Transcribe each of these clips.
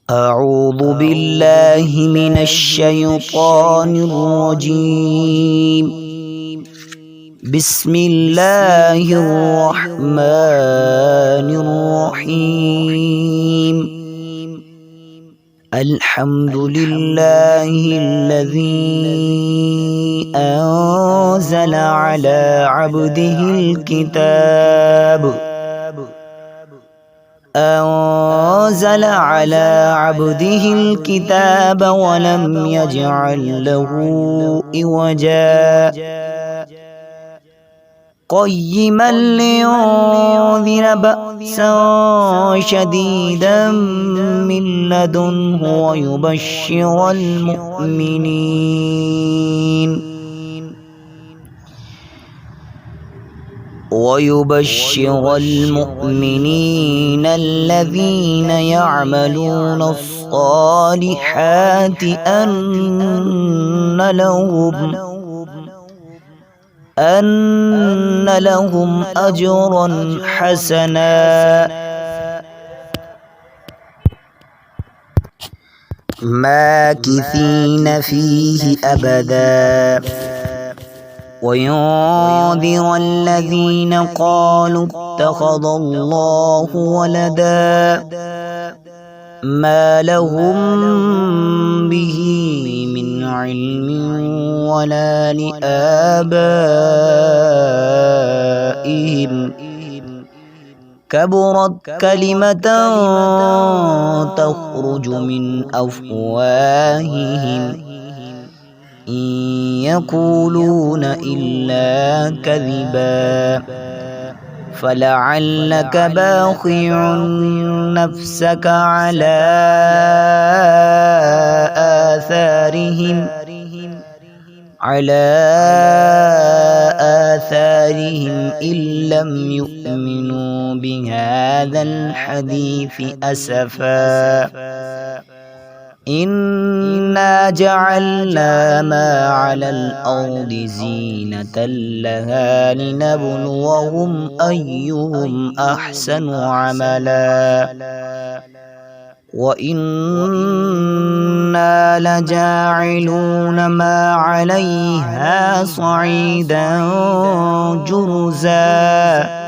أعوذ بالله من الشيطان الرجيم. بسم الله الرحمن الرحيم. الحمد لله الذي أنزل على عبده الكتاب ولم يجعل له عوجا قيما لينذر بأسا شديدا من لدنه ويبشر المؤمنين الذين يعملون الصالحات أن لهم أجرا حسنا ماكثين فيه أبدا وينذر الذين قالوا اتخذ الله ولدا ما لهم به من علم ولا لآبائهم كبرت كلمة تخرج من أفواههم إن يقولون إلا كذبا فلعلك باخع نفسك على آثارهم إن لم يؤمنوا بهذا الحديث أسفا إنا جعلنا ما على الأرض زينة لها لنبلوهم أيهم أحسن عملا وإنا لجاعلون ما عليها صعيدا جرزا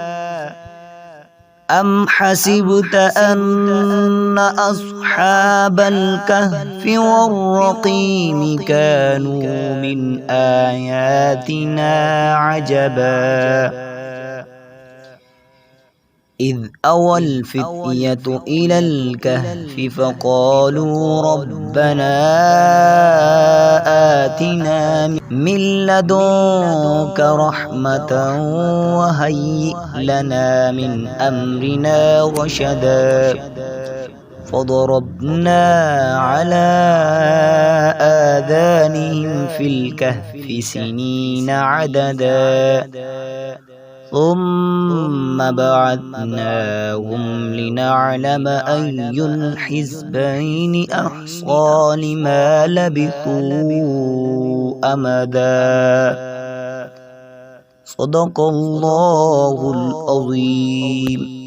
أم حسبت أن أصحاب الكهف والرقيم كانوا من آياتنا عجبا إذ أوى الفتية إلى الكهف فقالوا ربنا آتنا من لدنك رحمة وهيئ لنا من أمرنا رشدا فضربنا على آذانهم في الكهف سنين عددا ثم بعثناهم لنعلم أي الحزبين أحصى لما لبثوا أمدا صدق الله العظيم.